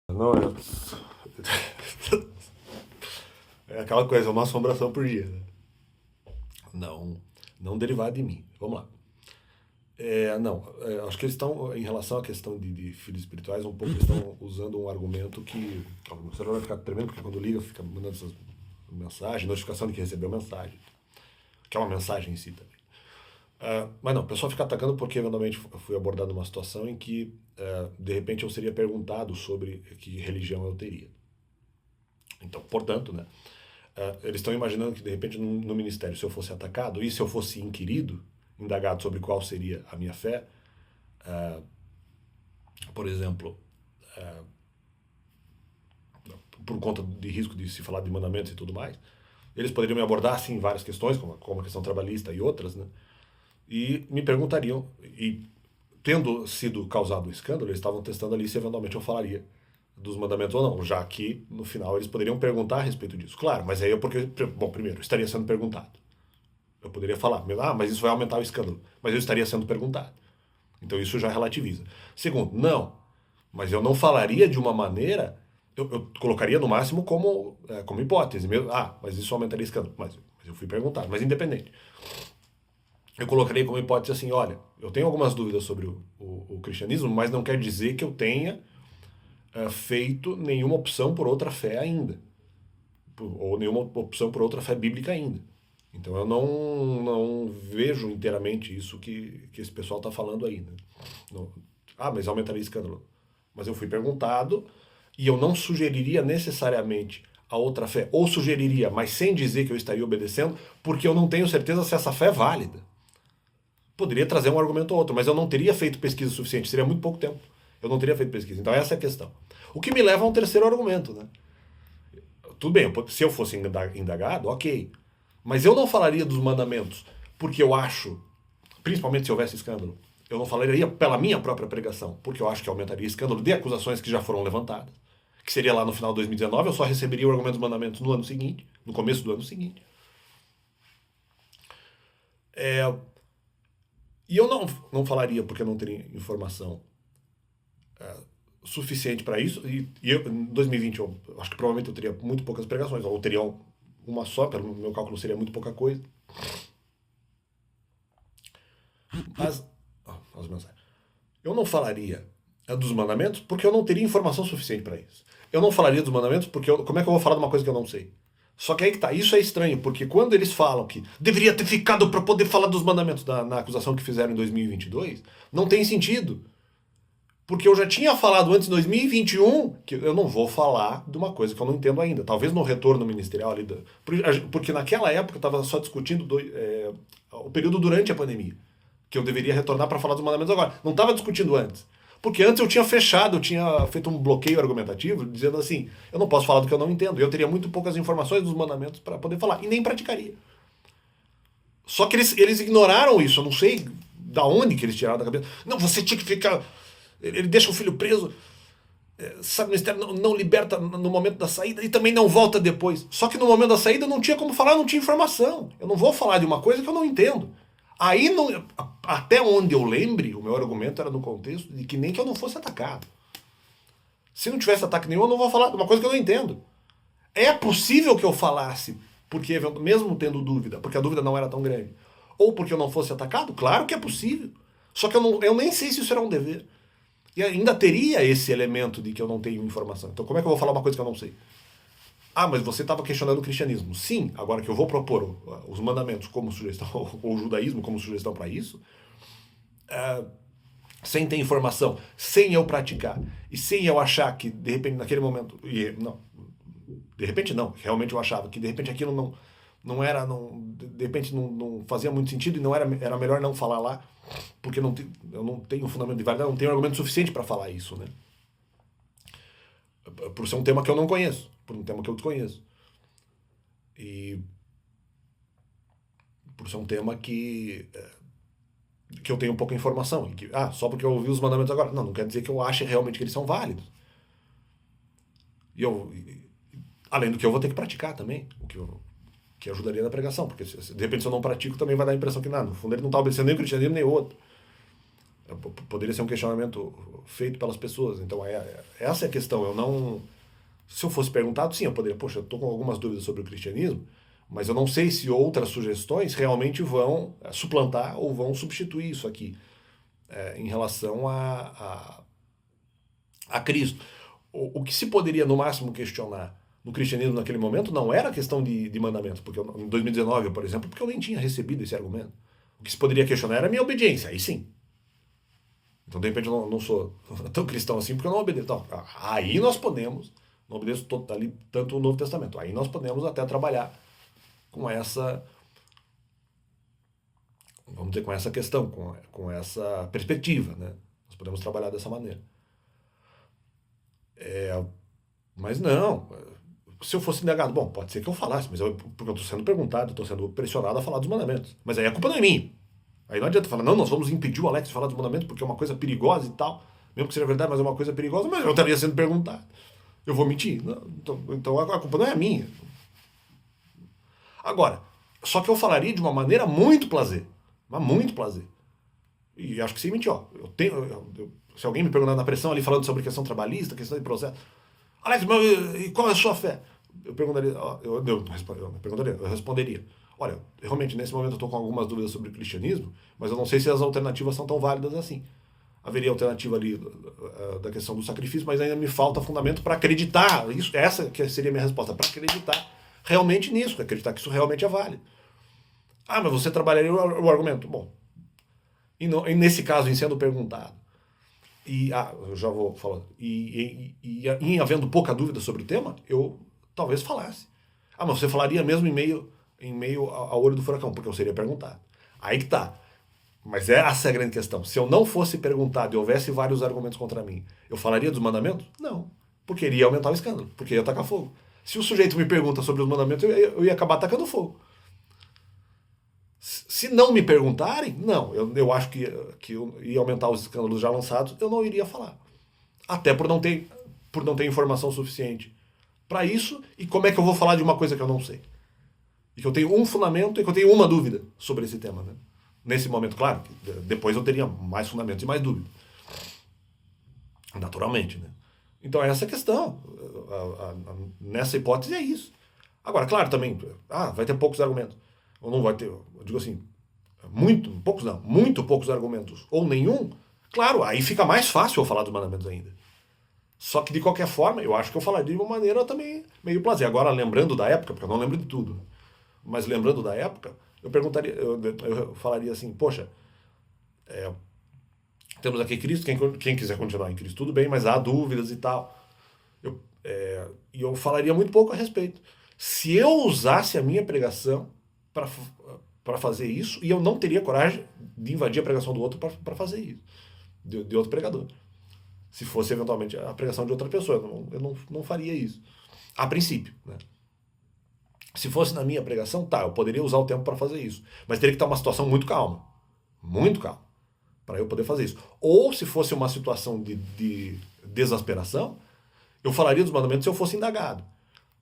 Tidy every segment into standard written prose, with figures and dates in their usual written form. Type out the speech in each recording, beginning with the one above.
Não, é aquela coisa, uma assombração por dia, né? Não, não derivado de mim. Vamos lá. Acho que eles estão, em relação à questão de filhos espirituais, um pouco eles estão usando um argumento que. O celular vai ficar tremendo, porque quando liga, fica mandando essas mensagens, notificação de que recebeu mensagem, que é uma mensagem em si também. Mas não, o pessoal fica atacando porque eventualmente eu fui abordado numa situação em que, de repente, eu seria perguntado sobre que religião eu teria. Então, portanto, né, eles estão imaginando que, de repente, no ministério, se eu fosse atacado e se eu fosse inquirido, indagado sobre qual seria a minha fé, por exemplo, por conta de risco de se falar de mandamentos e tudo mais, eles poderiam me abordar, sim, em várias questões, como a questão trabalhista e outras, né? E me perguntariam, e tendo sido causado um escândalo, eles estavam testando ali se eventualmente eu falaria dos mandamentos ou não, já que no final eles poderiam perguntar a respeito disso. Claro, mas aí eu porque, bom, primeiro, eu estaria sendo perguntado. Eu poderia falar, mas isso vai aumentar o escândalo, mas eu estaria sendo perguntado. Então isso já relativiza. Segundo, não, mas eu não falaria de uma maneira, eu colocaria no máximo como hipótese. Mas isso aumentaria o escândalo. Mas eu fui perguntado, mas independente. Eu colocaria como hipótese assim, olha, eu tenho algumas dúvidas sobre o cristianismo, mas não quer dizer que eu tenha feito nenhuma opção por outra fé ainda, ou nenhuma opção por outra fé bíblica ainda. Então eu não vejo inteiramente isso que esse pessoal está falando aí. Né? Não, mas aumentaria escândalo. Mas eu fui perguntado e eu não sugeriria necessariamente a outra fé, ou sugeriria, mas sem dizer que eu estaria obedecendo, porque eu não tenho certeza se essa fé é válida. Poderia trazer um argumento ou outro, mas eu não teria feito pesquisa suficiente, seria muito pouco tempo. Eu não teria feito pesquisa. Então essa é a questão. O que me leva a um terceiro argumento, né? Tudo bem, se eu fosse indagado, ok. Mas eu não falaria dos mandamentos, porque eu acho, principalmente se houvesse escândalo, eu não falaria pela minha própria pregação, porque eu acho que aumentaria escândalo de acusações que já foram levantadas. Que seria lá no final de 2019, eu só receberia o argumento dos mandamentos no ano seguinte, no começo do ano seguinte. E eu não falaria porque eu não teria informação suficiente para isso. E eu, em 2020, eu acho que provavelmente eu teria muito poucas pregações, ou teria uma só, pelo meu cálculo seria muito pouca coisa. Mas, as mensagens. Eu não falaria dos mandamentos porque eu não teria informação suficiente para isso. Eu não falaria dos mandamentos porque como é que eu vou falar de uma coisa que eu não sei? Só que aí que tá, isso é estranho, porque quando eles falam que deveria ter ficado para poder falar dos mandamentos na acusação que fizeram em 2022, não tem sentido. Porque eu já tinha falado antes, em 2021, que eu não vou falar de uma coisa que eu não entendo ainda. Talvez no retorno ministerial ali. Porque naquela época eu estava só discutindo o período durante a pandemia. Que eu deveria retornar para falar dos mandamentos agora. Não estava discutindo antes. Porque antes eu tinha fechado, eu tinha feito um bloqueio argumentativo, dizendo assim: eu não posso falar do que eu não entendo. Eu teria muito poucas informações dos mandamentos para poder falar. E nem praticaria. Só que eles ignoraram isso. Eu não sei da onde que eles tiraram da cabeça. Não, você tinha que ficar. Ele deixa o filho preso, sabe, o ministério não liberta no momento da saída e também não volta depois. Só que no momento da saída não tinha como falar, não tinha informação. Eu não vou falar de uma coisa que eu não entendo. Aí, até onde eu lembre, o meu argumento era no contexto de que nem que eu não fosse atacado. Se não tivesse ataque nenhum, eu não vou falar de uma coisa que eu não entendo. É possível que eu falasse, porque mesmo tendo dúvida, porque a dúvida não era tão grande, ou porque eu não fosse atacado? Claro que é possível. Só que eu nem sei se isso era um dever. E ainda teria esse elemento de que eu não tenho informação. Então como é que eu vou falar uma coisa que eu não sei? Mas você estava questionando o cristianismo. Sim, agora que eu vou propor os mandamentos como sugestão, ou o judaísmo como sugestão para isso, sem ter informação, sem eu praticar, e sem eu achar que, de repente, naquele momento... Não, de repente não, realmente eu achava que, de repente, aquilo não era... de repente não fazia muito sentido e era melhor não falar lá, porque eu não tenho fundamento de validade, não tenho argumento suficiente para falar isso, né? Por ser um tema que eu não conheço, por um tema que eu desconheço. E por ser um tema que eu tenho pouca informação. Só porque eu ouvi os mandamentos agora. Não quer dizer que eu ache realmente que eles são válidos. Além do que eu vou ter que praticar também, que ajudaria na pregação, porque de repente se eu não pratico também vai dar a impressão que no fundo ele não está obedecendo nem o cristianismo nem o outro. Poderia ser um questionamento feito pelas pessoas. Então, essa é a questão. Eu não... Se eu fosse perguntado, sim, eu poderia, poxa, eu estou com algumas dúvidas sobre o cristianismo, mas eu não sei se outras sugestões realmente vão suplantar ou vão substituir isso aqui, em relação a Cristo. O que se poderia, no máximo, questionar no cristianismo naquele momento não era a questão de mandamentos, porque em 2019, por exemplo, porque eu nem tinha recebido esse argumento. O que se poderia questionar era a minha obediência, aí sim. Então, de repente, eu não sou tão cristão assim porque eu não obedeço. Então, aí nós podemos, não obedeço ali, tanto o Novo Testamento, aí nós podemos até trabalhar com essa, vamos dizer, com essa questão, com essa perspectiva, né? Nós podemos trabalhar dessa maneira. Mas não, se eu fosse negado, bom, pode ser que eu falasse, mas porque eu estou sendo perguntado, estou sendo pressionado a falar dos mandamentos. Mas aí a culpa não é minha. Aí não adianta falar, não, nós vamos impedir o Alex de falar dos mandamentos porque é uma coisa perigosa e tal. Mesmo que seja verdade, mas é uma coisa perigosa, mas eu estaria sendo perguntado. Eu vou mentir? Não, então a culpa não é minha. Agora, só que eu falaria de uma maneira muito prazer. Mas muito prazer. E acho que sem mentir, ó. Se alguém me perguntar na pressão ali falando sobre questão trabalhista, questão de processo. Alex, mas e qual é a sua fé? Eu perguntaria, eu responderia. Olha, realmente nesse momento eu estou com algumas dúvidas sobre o cristianismo, mas eu não sei se as alternativas são tão válidas assim. Haveria alternativa ali da questão do sacrifício, mas ainda me falta fundamento para acreditar. Essa que seria a minha resposta, para acreditar realmente nisso, acreditar que isso realmente é válido. Ah, mas você trabalharia o argumento. Bom, e nesse caso, em sendo perguntado, eu já vou falando, em havendo pouca dúvida sobre o tema, eu talvez falasse. Ah, mas você falaria mesmo em meio ao olho do furacão, porque eu seria perguntado. Aí que tá. Mas essa é a grande questão. Se eu não fosse perguntado e houvesse vários argumentos contra mim, eu falaria dos mandamentos? Não. Porque iria aumentar o escândalo, porque ia atacar fogo. Se o sujeito me pergunta sobre os mandamentos, eu ia acabar atacando fogo. Se não me perguntarem, não. Eu acho que eu ia aumentar os escândalos já lançados, eu não iria falar. Até por não ter informação suficiente para isso. E como é que eu vou falar de uma coisa que eu não sei? E que eu tenho um fundamento e que eu tenho uma dúvida sobre esse tema, né? Nesse momento, claro, depois eu teria mais fundamentos e mais dúvidas. Naturalmente, né? Então essa é a questão. Nessa hipótese é isso. Agora, claro, também, vai ter poucos argumentos. Ou não vai ter, eu digo assim, muito poucos argumentos, ou nenhum. Claro, aí fica mais fácil eu falar dos mandamentos ainda. Só que de qualquer forma, eu acho que eu falaria de uma maneira também meio prazer. Agora, lembrando da época, porque eu não lembro de tudo, mas lembrando da época, eu perguntaria, eu falaria assim, poxa, temos aqui Cristo, quem quiser continuar em Cristo, tudo bem, mas há dúvidas e tal. E eu falaria muito pouco a respeito. Se eu usasse a minha pregação para fazer isso, e eu não teria coragem de invadir a pregação do outro para fazer isso, de outro pregador. Se fosse eventualmente a pregação de outra pessoa, eu não faria isso. A princípio, né? Se fosse na minha pregação, eu poderia usar o tempo para fazer isso. Mas teria que estar uma situação muito calma, para eu poder fazer isso. Ou se fosse uma situação de desesperação, eu falaria dos mandamentos se eu fosse indagado.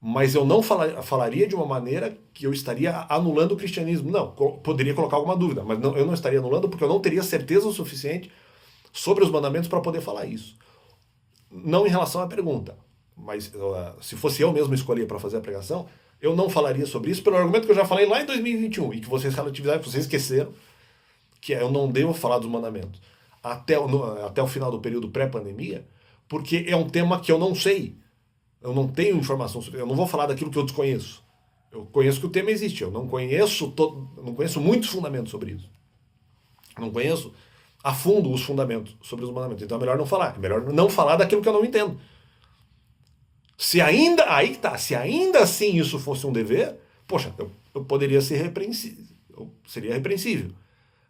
Mas eu não falaria de uma maneira que eu estaria anulando o cristianismo. Não, poderia colocar alguma dúvida, mas eu não estaria anulando porque eu não teria certeza o suficiente sobre os mandamentos para poder falar isso. Não em relação à pergunta, mas se fosse eu mesmo escolher para fazer a pregação, eu não falaria sobre isso pelo argumento que eu já falei lá em 2021 e que vocês relativizaram, que vocês esqueceram, que eu não devo falar dos mandamentos até o final do período pré-pandemia, porque é um tema que eu não sei. Eu não tenho informação sobre. Eu não vou falar daquilo que eu desconheço. Eu conheço que o tema existe. Eu não conheço muitos fundamentos sobre isso. Eu não conheço a fundo os fundamentos sobre os mandamentos. Então é melhor não falar. É melhor não falar daquilo que eu não entendo. Se ainda assim isso fosse um dever, poxa, eu poderia ser repreensível. Seria repreensível.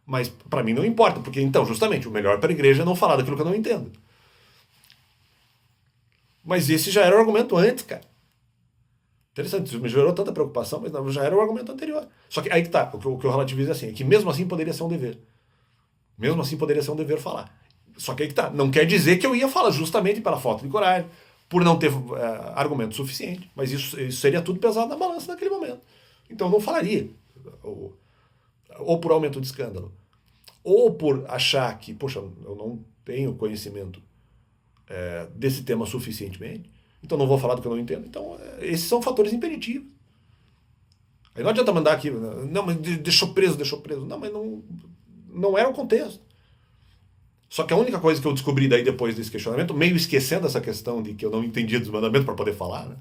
Mas para mim não importa, porque então, justamente, o melhor para a igreja é não falar daquilo que eu não entendo. Mas esse já era o argumento antes, cara. Interessante, isso me gerou tanta preocupação, mas não, já era o argumento anterior. Só que aí que tá, o que eu relativizo é assim, é que mesmo assim poderia ser um dever. Mesmo assim poderia ser um dever falar. Só que aí que tá, não quer dizer que eu ia falar justamente pela falta de coragem, por não ter argumento suficiente. Mas isso seria tudo pesado na balança naquele momento. Então eu não falaria. Ou por aumento de escândalo. ou por achar que, poxa, eu não tenho conhecimento desse tema suficientemente, então não vou falar do que eu não entendo. Então, esses são fatores impeditivos. Aí não adianta mandar aqui, não, mas deixou preso. Não, mas não era o contexto. Só que a única coisa que eu descobri daí depois desse questionamento, meio esquecendo essa questão de que eu não entendia dos mandamentos para poder falar, né?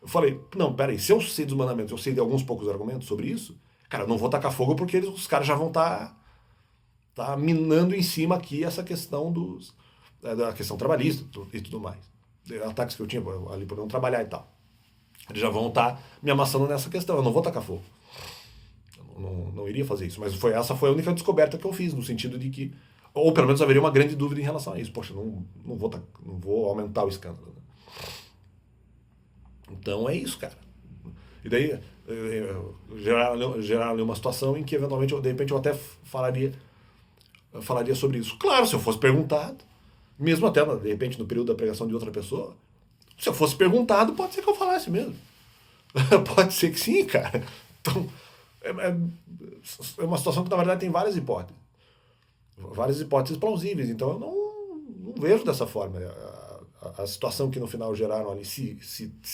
Eu falei, não, peraí, se eu sei dos mandamentos, eu sei de alguns poucos argumentos sobre isso, cara, eu não vou tacar fogo porque os caras já vão estar minando em cima aqui essa questão da questão trabalhista e tudo mais. Ataques que eu tinha ali por não trabalhar e tal. Eles já vão estar me amassando nessa questão, eu não vou tacar fogo. Não iria fazer isso, mas essa foi a única descoberta que eu fiz, no sentido de que, ou pelo menos haveria uma grande dúvida em relação a isso. Poxa, não vou aumentar o escândalo. Então é isso, cara. E daí gerar uma situação em que eventualmente, de repente, eu até falaria sobre isso. Claro, se eu fosse perguntado, mesmo até, de repente, no período da pregação de outra pessoa, se eu fosse perguntado, pode ser que eu falasse mesmo. Pode ser que sim, cara. Então, é uma situação que, na verdade, tem várias hipóteses. Várias hipóteses plausíveis. Então, eu não vejo dessa forma. A situação que, no final, geraram ali, se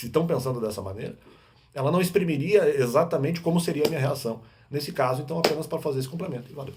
estão pensando dessa maneira, ela não exprimiria exatamente como seria a minha reação nesse caso. Então, apenas para fazer esse complemento. Valeu.